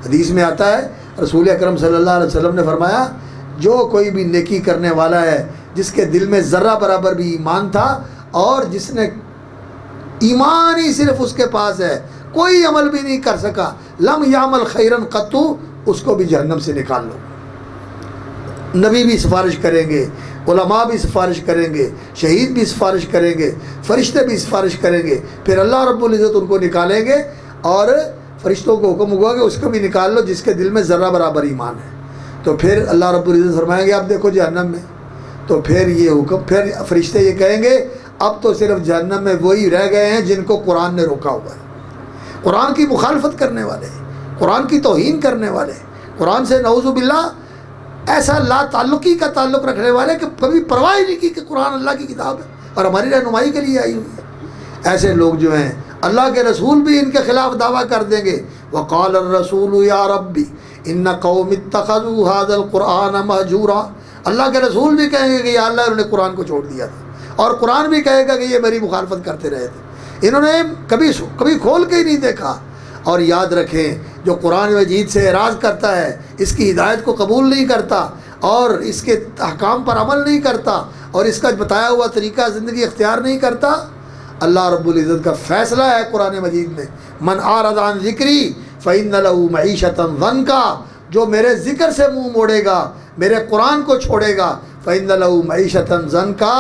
حدیث میں آتا ہے رسول اکرم صلی اللہ علیہ وسلم نے فرمایا جو کوئی بھی نیکی کرنے والا ہے جس کے دل میں ذرہ برابر بھی ایمان تھا اور جس نے ایمان ہی صرف اس کے پاس ہے، کوئی عمل بھی نہیں کر سکا، لم یعمل خیرن قطو، اس کو بھی جہنم سے نکال لو۔ نبی بھی سفارش کریں گے، علماء بھی سفارش کریں گے، شہید بھی سفارش کریں گے، فرشتے بھی سفارش کریں گے، پھر اللہ رب العزت ان کو نکالیں گے، اور فرشتوں کو حکم ہوگا کہ اس کو بھی نکال لو جس کے دل میں ذرہ برابر ایمان ہے۔ تو پھر اللہ رب العزت فرمائیں گے آپ دیکھو جہنم میں، تو پھر یہ حکم، پھر فرشتے یہ کہیں گے اب تو صرف جہنم میں وہی رہ گئے ہیں جن کو قرآن نے روکا ہوا ہے، قرآن کی مخالفت کرنے والے، قرآن کی توہین کرنے والے، قرآن سے نعوذ باللہ ایسا لا تعلقی کا تعلق رکھنے والے کہ کبھی پرواہ نہیں کی کہ قرآن اللہ کی کتاب ہے اور ہماری رہنمائی کے لیے آئی ہوئی ہے۔ ایسے لوگ جو ہیں اللہ کے رسول بھی ان کے خلاف دعویٰ کر دیں گے، وقال الرسول یا ربی ان قوم اتخذوا هذا القرآن مہجورا، اللہ کے رسول بھی کہیں گے کہ یا اللہ انہوں نے قرآن کو چھوڑ دیا تھا، اور قرآن بھی کہے گا کہ یہ میری مخالفت کرتے رہے تھے، انہوں نے کبھی کھول کے ہی نہیں دیکھا۔ اور یاد رکھیں جو قرآن مجید سے اعراض کرتا ہے، اس کی ہدایت کو قبول نہیں کرتا اور اس کے احکام پر عمل نہیں کرتا اور اس کا بتایا ہوا طریقہ زندگی اختیار نہیں کرتا، اللہ رب العزت کا فیصلہ ہے قرآن مجید میں، من اعرض عن ذکری فإن له معیشۃ ضنکا، جو میرے ذکر سے منہ موڑے گا، میرے قرآن کو چھوڑے گا، فإن له معیشۃ ضنکا،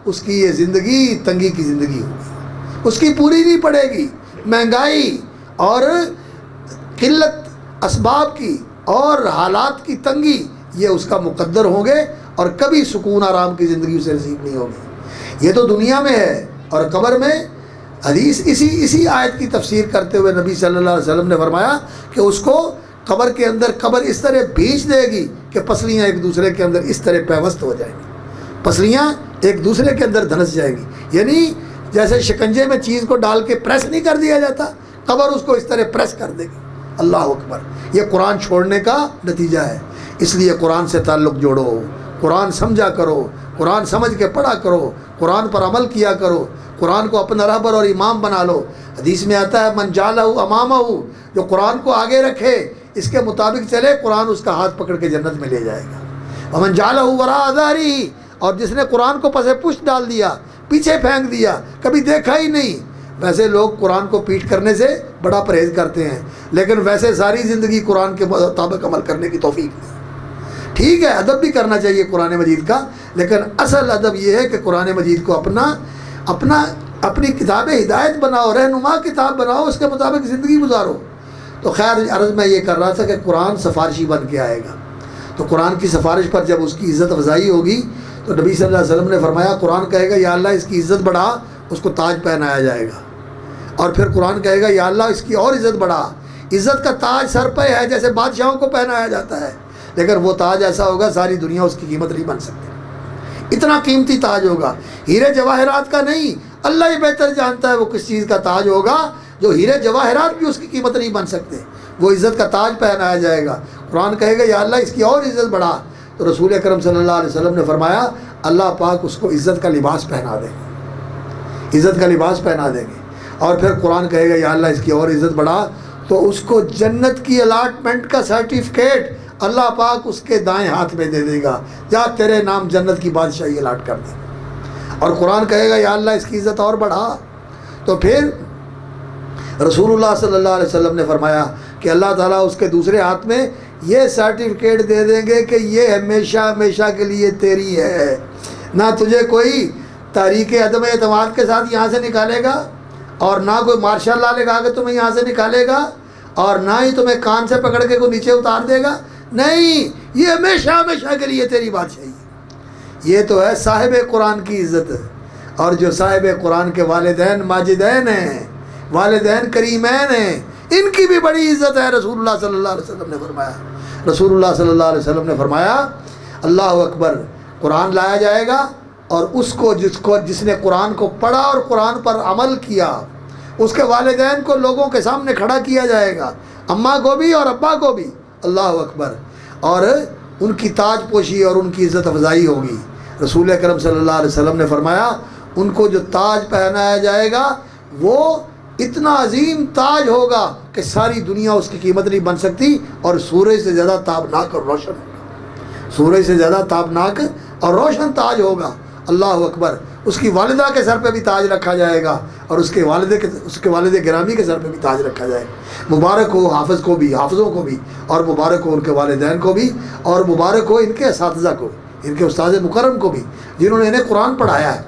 اس کی یہ زندگی تنگی کی زندگی ہوگی، اس کی پوری نہیں پڑے گی، مہنگائی اور قلت اسباب کی اور حالات کی تنگی یہ اس کا مقدر ہوں گے، اور کبھی سکون آرام کی زندگی اسے نصیب نہیں ہوگی۔ یہ تو دنیا میں ہے، اور قبر میں حدیث اسی آیت کی تفسیر کرتے ہوئے نبی صلی اللہ علیہ وسلم نے فرمایا کہ اس کو قبر کے اندر قبر اس طرح بھیج دے گی کہ پسلیاں ایک دوسرے کے اندر اس طرح پیوست ہو جائیں گی، پسلیاں ایک دوسرے کے اندر دھنس جائیں گی، یعنی جیسے شکنجے میں چیز کو ڈال کے پریس نہیں کر دیا جاتا، قبر اس کو اس طرح پریس کر دے گی۔ اللہ اکبر، یہ قرآن چھوڑنے کا نتیجہ ہے۔ اس لیے قرآن سے تعلق جوڑو، قرآن سمجھا کرو، قرآن سمجھ کے پڑھا کرو، قرآن پر عمل کیا کرو، قرآن کو اپنا رہبر اور امام بنا لو۔ حدیث میں آتا ہے من جعلہ امامہ، جو قرآن کو آگے رکھے، اس کے مطابق چلے، قرآن اس کا ہاتھ پکڑ کے جنت میں لے جائے گا۔ ومن جعلہ وراء ظہرہ، اور جس نے قرآن کو پس پشت ڈال دیا، پیچھے پھینک دیا، کبھی دیکھا ہی نہیں۔ ویسے لوگ قرآن کو پیٹ کرنے سے بڑا پرہیز کرتے ہیں، لیکن ویسے ساری زندگی قرآن کے مطابق عمل کرنے کی توفیق نہیں۔ ٹھیک ہے، ادب بھی کرنا چاہیے قرآن مجید کا، لیکن اصل ادب یہ ہے کہ قرآن مجید کو اپنی کتاب ہدایت بناؤ، رہنما کتاب بناؤ، اس کے مطابق زندگی گزارو۔ تو خیر عرض میں یہ کر رہا تھا کہ قرآن سفارشی بن کے آئے گا، تو قرآن کی سفارش پر جب اس کی عزت افزائی ہوگی تو نبی صلی اللہ علیہ وسلم نے فرمایا، قرآن کہے گا یا اللہ اس کی عزت بڑھا، اس کو تاج پہنایا جائے گا، اور پھر قرآن کہے گا یا اللہ اس کی اور عزت بڑھا۔ عزت کا تاج سر پہ ہے جیسے بادشاہوں کو پہنایا جاتا ہے، لیکن وہ تاج ایسا ہوگا ساری دنیا اس کی قیمت نہیں بن سکتی، اتنا قیمتی تاج ہوگا، ہیرے جواہرات کا نہیں۔ اللہ ہی بہتر جانتا ہے وہ کس چیز کا تاج ہوگا، جو ہیرے جواہرات بھی اس کی قیمت نہیں بن سکتے، وہ عزت کا تاج پہنایا جائے گا۔ قرآن کہے گا یا اللہ اس کی اور عزت بڑھا، تو رسول اکرم صلی اللہ علیہ وسلم نے فرمایا اللہ پاک اس کو عزت کا لباس پہنا دیں گے، عزت کا لباس پہنا دیں گے۔ اور پھر قرآن کہے گا یا اللہ اس کی اور عزت بڑھا، تو اس کو جنت کی الاٹمنٹ کا سرٹیفکیٹ اللہ پاک اس کے دائیں ہاتھ میں دے دے گا، جا تیرے نام جنت کی بادشاہی الاٹ کر دے۔ اور قرآن کہے گا یا اللہ اس کی عزت اور بڑھا، تو پھر رسول اللہ صلی اللہ علیہ وسلم نے فرمایا کہ اللہ تعالیٰ اس کے دوسرے ہاتھ میں یہ سرٹیفکیٹ دے دیں گے کہ یہ ہمیشہ ہمیشہ کے لیے تیری ہے، نہ تجھے کوئی تحریک عدم اعتماد کے ساتھ یہاں سے نکالے گا، اور نہ کوئی مارشل لا لگا کے تمہیں یہاں سے نکالے گا، اور نہ ہی تمہیں کان سے پکڑ کے کوئی نیچے اتار دے گا، نہیں، یہ ہمیشہ ہمیشہ کے لیے تیری بادشاہی ہے۔ یہ تو ہے صاحب قرآن کی عزت، اور جو صاحب قرآن کے والدین ماجدین ہیں، والدین کریمین ہیں، ان کی بھی بڑی عزت ہے۔ رسول اللہ صلی اللہ علیہ وسلم نے فرمایا، رسول اللہ صلی اللہ علیہ وسلم نے فرمایا اللہ اکبر، قرآن لایا جائے گا، اور جس نے قرآن کو پڑھا اور قرآن پر عمل کیا، اس کے والدین کو لوگوں کے سامنے کھڑا کیا جائے گا، اماں کو بھی اور ابا کو بھی، اللہ اکبر، اور ان کی تاج پوشی اور ان کی عزت افزائی ہوگی۔ رسول اکرم صلی اللہ علیہ وسلم نے فرمایا ان کو جو تاج پہنایا جائے گا وہ اتنا عظیم تاج ہوگا کہ ساری دنیا اس کی قیمت نہیں بن سکتی، اور سورج سے زیادہ تابناک اور روشن ہوگا، سورج سے زیادہ تابناک اور روشن تاج ہوگا، اللہ اکبر۔ اس کی والدہ کے سر پہ بھی تاج رکھا جائے گا، اور اس کے والد گرامی کے سر پہ بھی تاج رکھا جائے گا۔ مبارک ہو حافظ کو بھی، حافظوں کو بھی، اور مبارک ہو ان کے والدین کو بھی، اور مبارک ہو ان کے اساتذہ کو، ان کے استاد مکرم کو بھی، جنہوں نے انہیں قرآن پڑھایا ہے۔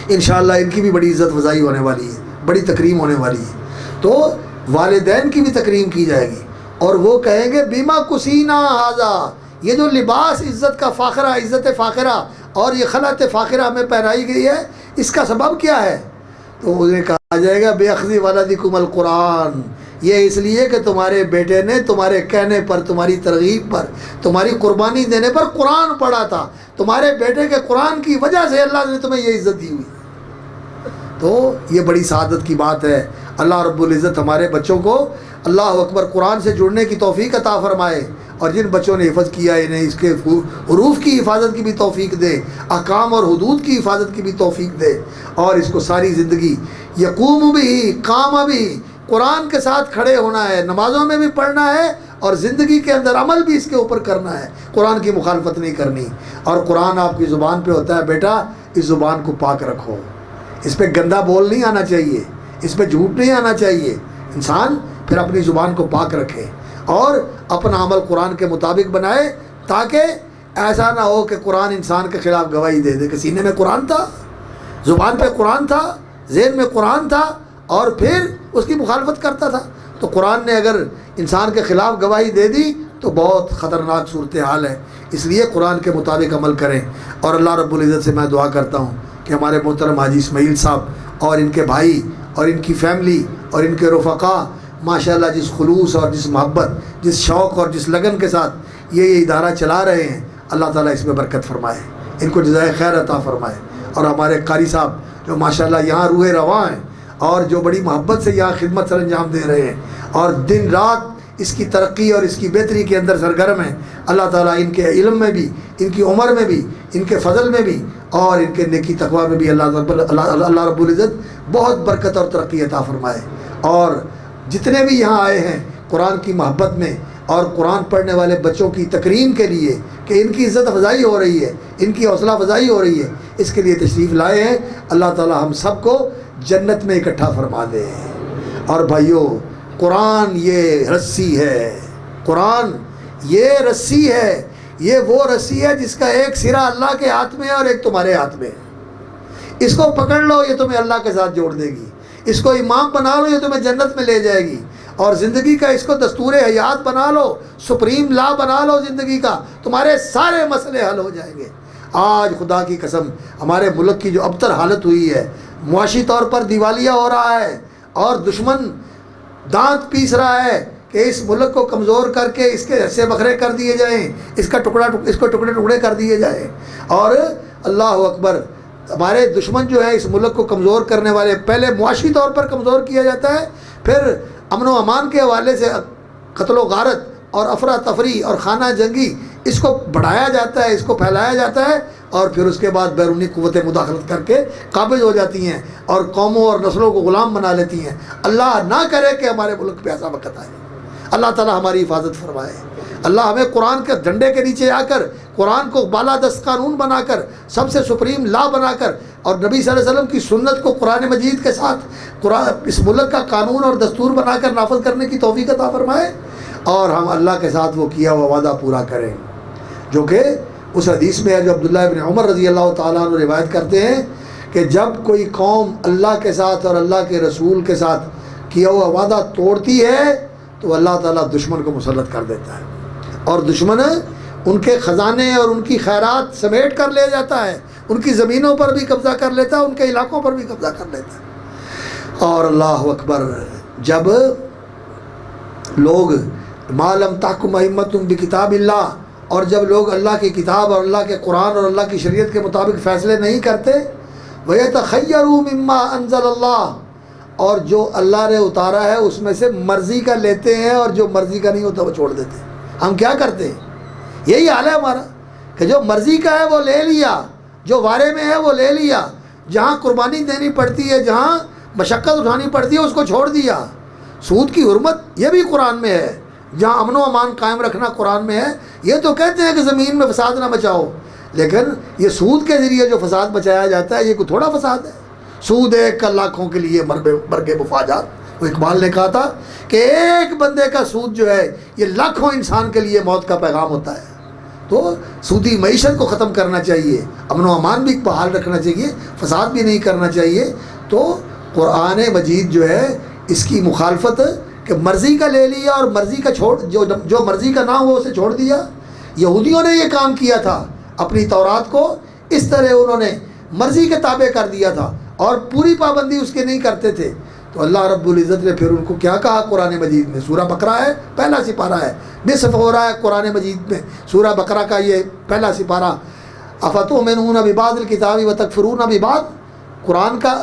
انشاءاللہ ان کی بھی بڑی عزت افزائی ہونے والی ہے، بڑی تکریم ہونے والی ہے۔ تو والدین کی بھی تکریم کی جائے گی، اور وہ کہیں گے بیما کسینا ھذا، یہ جو لباس عزت کا فاخرہ، عزت فاخرہ اور یہ خلعت فاخرہ ہمیں پہنائی گئی ہے، اس کا سبب کیا ہے؟ تو انہیں کہا جائے گا بے اخذ ولدکم القرآن، یہ اس لیے کہ تمہارے بیٹے نے تمہارے کہنے پر، تمہاری ترغیب پر، تمہاری قربانی دینے پر قرآن پڑھا تھا. تمہارے بیٹے کے قرآن کی وجہ سے اللہ نے تمہیں یہ عزت دی ہوئی. تو یہ بڑی سعادت کی بات ہے. اللہ رب العزت ہمارے بچوں کو اللہ اکبر قرآن سے جڑنے کی توفیق عطا فرمائے، اور جن بچوں نے حفظ کیا انہیں اس کے حروف کی حفاظت کی بھی توفیق دے، احکام اور حدود کی حفاظت کی بھی توفیق دے، اور اس کو ساری زندگی یقوم بھی قام بھی قرآن کے ساتھ کھڑے ہونا ہے، نمازوں میں بھی پڑھنا ہے اور زندگی کے اندر عمل بھی اس کے اوپر کرنا ہے، قرآن کی مخالفت نہیں کرنی. اور قرآن آپ کی زبان پہ ہوتا ہے، بیٹا اس زبان کو پاک رکھو، اس پہ گندا بول نہیں آنا چاہیے، اس پہ جھوٹ نہیں آنا چاہیے. انسان پھر اپنی زبان کو پاک رکھے اور اپنا عمل قرآن کے مطابق بنائے، تاکہ ایسا نہ ہو کہ قرآن انسان کے خلاف گواہی دے دے کہ سینے میں قرآن تھا، زبان پہ قرآن تھا، ذہن میں قرآن تھا، اور پھر اس کی مخالفت کرتا تھا. تو قرآن نے اگر انسان کے خلاف گواہی دے دی تو بہت خطرناک صورتحال ہے. اس لیے قرآن کے مطابق عمل کریں. اور اللہ رب العزت سے میں دعا کرتا ہوں کہ ہمارے محترم حاجی اسماعیل صاحب اور ان کے بھائی اور ان کی فیملی اور ان کے رفقا ماشاءاللہ جس خلوص اور جس محبت، جس شوق اور جس لگن کے ساتھ یہ ادارہ چلا رہے ہیں، اللہ تعالیٰ اس میں برکت فرمائے، ان کو جزائے خیر عطا فرمائے. اور ہمارے قاری صاحب جو ماشاءاللہ یہاں روح رواں ہیں اور جو بڑی محبت سے یہاں خدمت سر انجام دے رہے ہیں اور دن رات اس کی ترقی اور اس کی بہتری کے اندر سرگرم ہیں، اللہ تعالیٰ ان کے علم میں بھی، ان کی عمر میں بھی، ان کے فضل میں بھی اور ان کے نیکی تقوی میں بھی اللہ رب العزت بہت برکت اور ترقی عطا فرمائے. اور جتنے بھی یہاں آئے ہیں قرآن کی محبت میں اور قرآن پڑھنے والے بچوں کی تکریم کے لیے کہ ان کی عزت افزائی ہو رہی ہے، ان کی حوصلہ افزائی ہو رہی ہے، اس کے لیے تشریف لائے ہیں. اللہ تعالیٰ ہم سب کو جنت میں اکٹھا فرما دے. اور بھائیوں، قرآن یہ رسی ہے، قرآن یہ رسی ہے، یہ وہ رسی ہے جس کا ایک سرا اللہ کے ہاتھ میں ہے اور ایک تمہارے ہاتھ میں ہے. اس کو پکڑ لو، یہ تمہیں اللہ کے ساتھ جوڑ دے گی. اس کو امام بنا لو، یہ تمہیں جنت میں لے جائے گی. اور زندگی کا اس کو دستور حیات بنا لو، سپریم لا بنا لو زندگی کا، تمہارے سارے مسئلے حل ہو جائیں گے. آج خدا کی قسم ہمارے ملک کی جو ابتر حالت ہوئی ہے، معاشی طور پر دیوالیہ ہو رہا ہے اور دشمن دانت پیس رہا ہے کہ اس ملک کو کمزور کر کے اس کے حصے بکھرے کر دیے جائیں، اس کو ٹکڑے ٹکڑے کر دیے جائیں. اور اللہ اکبر، ہمارے دشمن جو ہے اس ملک کو کمزور کرنے والے، پہلے معاشی طور پر کمزور کیا جاتا ہے، پھر امن و امان کے حوالے سے قتل و غارت اور افراتفری اور خانہ جنگی اس کو بڑھایا جاتا ہے، اس کو پھیلایا جاتا ہے، اور پھر اس کے بعد بیرونی قوتیں مداخلت کر کے قابض ہو جاتی ہیں اور قوموں اور نسلوں کو غلام بنا لیتی ہیں. اللہ نہ کرے کہ ہمارے ملک پہ ایسا وقت آئے. اللہ تعالیٰ ہماری حفاظت فرمائے. اللہ ہمیں قرآن کے جھنڈے کے نیچے آ کر، قرآن کو بالادست قانون بنا کر، سب سے سپریم لا بنا کر، اور نبی صلی اللہ علیہ وسلم کی سنت کو قرآن مجید کے ساتھ اس ملک کا قانون اور دستور بنا کر نافذ کرنے کی توفیق عطا فرمائے. اور ہم اللہ کے ساتھ وہ کیا ہوا وعدہ پورا کریں، جو کہ اس حدیث میں ہے جو عبداللہ ابن عمر رضی اللہ تعالیٰ عنہ روایت کرتے ہیں کہ جب کوئی قوم اللہ کے ساتھ اور اللہ کے رسول کے ساتھ کیا ہوا وعدہ توڑتی ہے تو اللہ تعالیٰ دشمن کو مسلط کر دیتا ہے، اور دشمن ان کے خزانے اور ان کی خیرات سمیٹ کر لے جاتا ہے، ان کی زمینوں پر بھی قبضہ کر لیتا ہے، ان کے علاقوں پر بھی قبضہ کر لیتا ہے. اور اللہ اکبر، جب لوگ ما لم تحکم ائمتہم بکتاب اللہ، اور جب لوگ اللہ کی کتاب اور اللہ کے قرآن اور اللہ کی شریعت کے مطابق فیصلے نہیں کرتے، وَيَتَخَيَّرُوا مِمَّا أَنزَلَ اللَّهُ، اور جو اللہ نے اتارا ہے اس میں سے مرضی کا لیتے ہیں اور جو مرضی کا نہیں ہوتا وہ چھوڑ دیتے ہیں. ہم کیا کرتے ہیں؟ یہی حال ہے ہمارا کہ جو مرضی کا ہے وہ لے لیا، جو وارے میں ہے وہ لے لیا، جہاں قربانی دینی پڑتی ہے، جہاں مشقت اٹھانی پڑتی ہے اس کو چھوڑ دیا. سود کی حرمت یہ بھی قرآن میں ہے، جہاں امن و امان قائم رکھنا قرآن میں ہے. یہ تو کہتے ہیں کہ زمین میں فساد نہ مچاؤ، لیکن یہ سود کے ذریعے جو فساد مچایا جاتا ہے یہ کوئی تھوڑا فساد ہے. سود ایک کا لاکھوں کے لیے مرگ مفاجات. وہ اقبال نے کہا تھا کہ ایک بندے کا سود جو ہے یہ لاکھوں انسان کے لیے موت کا پیغام ہوتا ہے. تو سودی معیشت کو ختم کرنا چاہیے، امن و امان بھی بحال رکھنا چاہیے، فساد بھی نہیں کرنا چاہیے. تو قرآن مجید جو ہے اس کی مخالفت کہ مرضی کا لے لیا اور مرضی کا جو مرضی کا نہ ہو اسے چھوڑ دیا. یہودیوں نے یہ کام کیا تھا، اپنی تورات کو اس طرح انہوں نے مرضی کے تابع کر دیا تھا اور پوری پابندی اس کے نہیں کرتے تھے. تو اللہ رب العزت نے پھر ان کو کیا کہا قرآن مجید میں؟ سورہ بقرہ ہے، پہلا سپارہ ہے، نصف ہو رہا ہے قرآن مجید میں سورہ بقرہ کا یہ پہلا سپارہ. افتؤمنون ببعض الکتاب وتکفرون ببعض، قرآن کا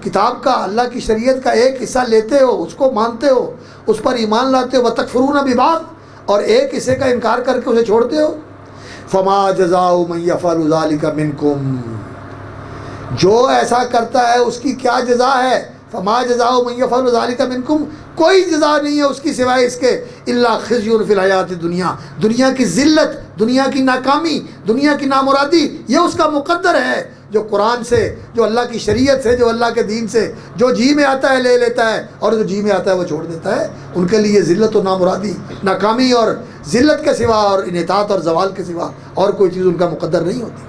کتاب کا اللہ کی شریعت کا ایک حصہ لیتے ہو، اس کو مانتے ہو، اس پر ایمان لاتے ہو، وتکفرون ببعض، اور ایک حصے کا انکار کر کے اسے چھوڑتے ہو. فما جزاء من یفعل ذلک منکم، جو ایسا کرتا ہے اس کی کیا جزا ہے؟ فما جزاء من یفعل ذلک منکم، کوئی جزا نہیں ہے اس کی سوائے اس کے الا خزی فی الحیات الدنیا، دنیا کی ذلت، دنیا کی ناکامی، دنیا کی نامرادی، یہ اس کا مقدر ہے. جو قرآن سے، جو اللہ کی شریعت سے، جو اللہ کے دین سے جو جی میں آتا ہے لے لیتا ہے، اور جو جی میں آتا ہے وہ چھوڑ دیتا ہے، ان کے لیے ذلت و نامرادی، ناکامی اور ذلت کے سوا اور انحطاط اور زوال کے سوا اور کوئی چیز ان کا مقدر نہیں ہوتی.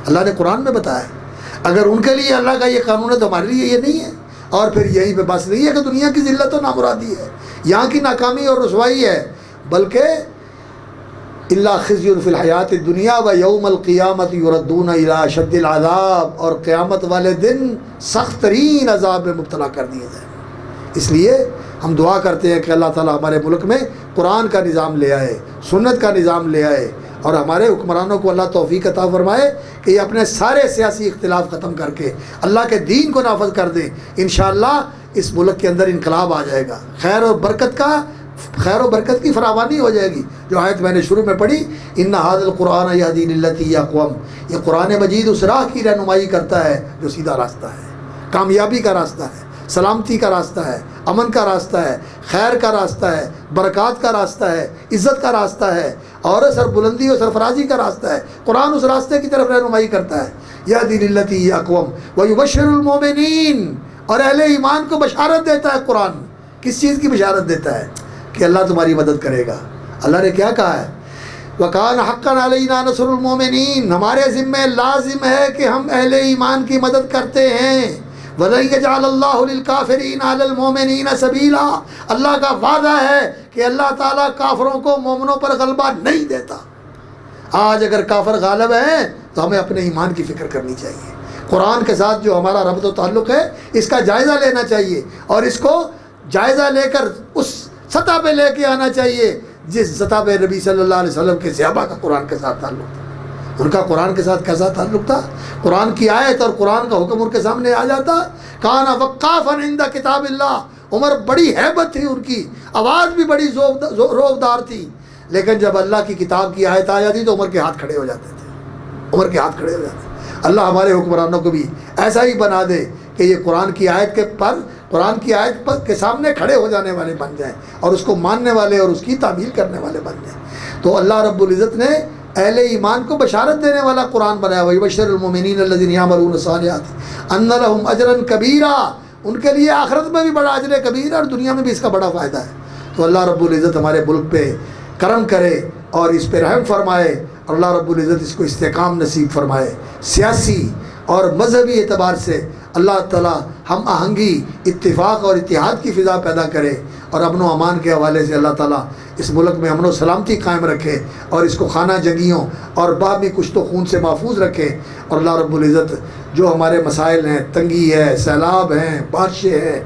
اللہ نے قرآن میں بتایا ہے. اگر ان کے لیے اللہ کا یہ قانون ہے تو ہمارے لیے یہ نہیں ہے. اور پھر یہیں پہ بس نہیں ہے کہ دنیا کی ذلت و نامرادی ہے، یہاں کی ناکامی اور رسوائی ہے، بلکہ الا خزی فی الحیات الدنیا و یوم القیامت یردون الی اشد العذاب، اور قیامت والے دن سخت ترین عذاب میں مبتلا کر دیے جائیں. اس لیے ہم دعا کرتے ہیں کہ اللہ تعالیٰ ہمارے ملک میں قرآن کا نظام لے آئے، سنت کا نظام لے آئے، اور ہمارے حکمرانوں کو اللہ توفیق عطا فرمائے کہ یہ اپنے سارے سیاسی اختلاف ختم کر کے اللہ کے دین کو نافذ کر دیں. انشاءاللہ اس ملک کے اندر انقلاب آ جائے گا، خیر و برکت کی فراوانی ہو جائے گی. جو آیت میں نے شروع میں پڑھی، ان ھذا القرآن یہدی للتی ہی اقوم، یہ قرآن مجید اس راہ کی رہنمائی کرتا ہے جو سیدھا راستہ ہے، کامیابی کا راستہ ہے، سلامتی کا راستہ ہے، امن کا راستہ ہے، خیر کا راستہ ہے، برکات کا راستہ ہے، عزت کا راستہ ہے، اور سربلندی اور سرفرازی کا راستہ ہے. قرآن اس راستے کی طرف رہنمائی کرتا ہے. یہدی للتی ہی اقوم ویبشر المؤمنین، اور اہل ایمان کو بشارت دیتا ہے. قرآن کس چیز کی بشارت دیتا ہے؟ کہ اللہ تمہاری مدد کرے گا. اللہ نے کیا کہا ہے؟ وَكَانَ حَقًّا عَلَيْنَا نَصْرُ الْمُؤْمِنِينَ، ہمارے ذمہ لازم ہے کہ ہم اہل ایمان کی مدد کرتے ہیں. وَلَن يَجْعَلَ اللَّهُ لِلْكَافِرِينَ عَلَى الْمُؤْمِنِينَ سَبِيلًا، اللہ کا وعدہ ہے کہ اللہ تعالیٰ کافروں کو مومنوں پر غلبہ نہیں دیتا. آج اگر کافر غالب ہیں تو ہمیں اپنے ایمان کی فکر کرنی چاہیے. قرآن کے ساتھ جو ہمارا ربط و تعلق ہے اس کا جائزہ لینا چاہیے، اور اس کو جائزہ لے کر اس سطح پہ لے کے آنا چاہیے جس سطح پہ نبی صلی اللہ علیہ وسلم کے صحابہ کا قرآن کے ساتھ تعلق تھا. ان کا قرآن کے ساتھ کیسا تعلق تھا؟ قرآن کی آیت اور قرآن کا حکم ان کے سامنے آ جاتا. کان وقافا عند کتاب اللہ، عمر بڑی ہیبت تھی ان کی، آواز بھی بڑی روبدار تھی، لیکن جب اللہ کی کتاب کی آیت آ جاتی تو عمر کے ہاتھ کھڑے ہو جاتے تھے. عمر کے ہاتھ کھڑے ہو جاتے. اللہ ہمارے حکمرانوں کو بھی ایسا ہی بنا دے کہ یہ قرآن کی آیت کے سامنے کھڑے ہو جانے والے بن جائیں، اور اس کو ماننے والے اور اس کی تعمیل کرنے والے بن جائیں. تو اللہ رب العزت نے اہل ایمان کو بشارت دینے والا قرآن بنایا. وَيُبَشِّرُ الْمُؤْمِنِينَ الَّذِينَ يَعْمَلُونَ الصَّالِحَاتِ أَنَّ لَهُمْ أَجْرًا كَبِيرًا، ان کے لیے آخرت میں بھی بڑا اجر کبیر اور دنیا میں بھی اس کا بڑا فائدہ ہے. تو اللہ رب العزت ہمارے ملک پہ کرم کرے اور اس پہ رحم فرمائے، اور اللہ رب العزت اس کو استحکام نصیب فرمائے. سیاسی اور مذہبی اعتبار سے اللہ تعالیٰ ہم آہنگی، اتفاق اور اتحاد کی فضا پیدا کرے، اور امن و امان کے حوالے سے اللہ تعالیٰ اس ملک میں امن و سلامتی قائم رکھے، اور اس کو خانہ جنگیوں اور باہمی کشت و خون سے محفوظ رکھے. اور اللہ رب العزت جو ہمارے مسائل ہیں، تنگی ہے، سیلاب ہیں، بارشیں ہیں،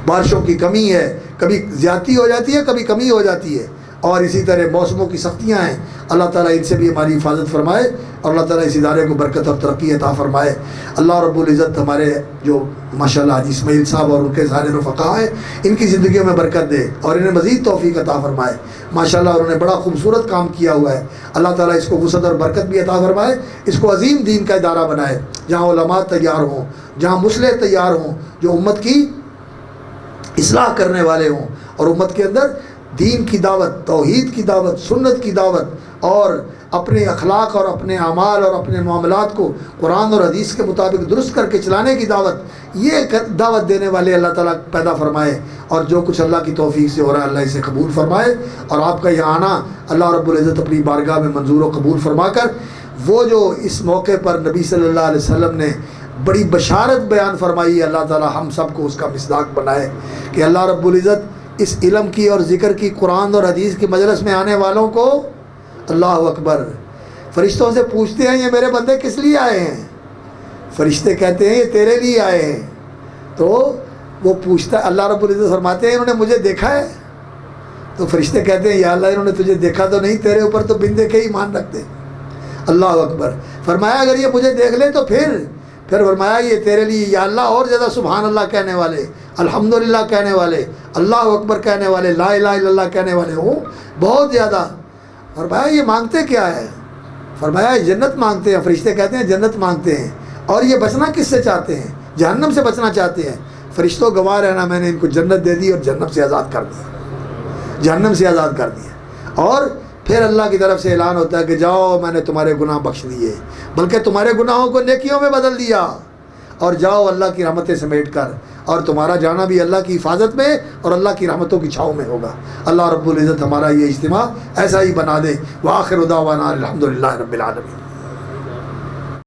بارشوں کی کمی ہے، کبھی زیادتی ہو جاتی ہے، کبھی کمی ہو جاتی ہے، اور اسی طرح موسموں کی سختیاں ہیں، اللہ تعالیٰ ان سے بھی ہماری حفاظت فرمائے، اور اللہ تعالیٰ اس ادارے کو برکت اور ترقی عطا فرمائے. اللہ رب العزت ہمارے جو ماشاءاللہ حاجی اسماعیل صاحب اور ان کے سارے رفقا ہیں، ان کی زندگیوں میں برکت دے اور انہیں مزید توفیق عطا فرمائے. ماشاءاللہ انہوں نے بڑا خوبصورت کام کیا ہوا ہے. اللہ تعالیٰ اس کو وسعت اور برکت بھی عطا فرمائے، اس کو عظیم دین کا ادارہ بنائے، جہاں علماء تیار ہوں، جہاں مصلح تیار ہوں، جو امت کی اصلاح کرنے والے ہوں، اور امت کے اندر دین کی دعوت، توحید کی دعوت، سنت کی دعوت، اور اپنے اخلاق اور اپنے اعمال اور اپنے معاملات کو قرآن اور حدیث کے مطابق درست کر کے چلانے کی دعوت، یہ دعوت دینے والے اللہ تعالیٰ پیدا فرمائے. اور جو کچھ اللہ کی توفیق سے ہو رہا ہے اللہ اسے قبول فرمائے، اور آپ کا یہاں آنا اللہ رب العزت اپنی بارگاہ میں منظور و قبول فرما کر، وہ جو اس موقع پر نبی صلی اللہ علیہ وسلم نے بڑی بشارت بیان فرمائی، اللہ تعالیٰ ہم سب کو اس کا مصداق بنائے کہ اللہ رب العزت اس علم کی اور ذکر کی، قرآن اور حدیث کی مجلس میں آنے والوں کو، اللہ اکبر، فرشتوں سے پوچھتے ہیں یہ میرے بندے کس لیے آئے ہیں؟ فرشتے کہتے ہیں یہ تیرے لیے آئے ہیں. تو وہ پوچھتا ہے, اللہ رب العزت فرماتے ہیں انہوں نے مجھے دیکھا ہے؟ تو فرشتے کہتے ہیں یا اللہ انہوں نے تجھے دیکھا تو نہیں, تیرے اوپر تو بن دیکھے ایمان رکھتے. اللہ اکبر. فرمایا اگر یہ مجھے دیکھ لیں تو پھر فرمایا یہ تیرے لیے یا اللہ اور زیادہ سبحان اللہ کہنے والے, الحمدللہ کہنے والے, اللہ اکبر کہنے والے, لا الہ الا اللہ کہنے والے ہوں بہت زیادہ. فرمایا یہ مانگتے کیا ہے؟ فرمایا جنت مانگتے ہیں. فرشتے کہتے ہیں جنت مانگتے ہیں, اور یہ بچنا کس سے چاہتے ہیں؟ جہنم سے بچنا چاہتے ہیں. فرشتوں گواہ رہنا میں نے ان کو جنت دے دی اور جہنم سے آزاد کر دیا, جہنم سے آزاد کر دیا. اور پھر اللہ کی طرف سے اعلان ہوتا ہے کہ جاؤ میں نے تمہارے گناہ بخش دیے, بلکہ تمہارے گناہوں کو نیکیوں میں بدل دیا, اور جاؤ اللہ کی رحمتیں سمیٹ کر, اور تمہارا جانا بھی اللہ کی حفاظت میں اور اللہ کی رحمتوں کی چھاؤں میں ہوگا. اللہ رب العزت ہمارا یہ اجتماع ایسا ہی بنا دے. وآخر دعوانا الحمدللہ رب العالمین.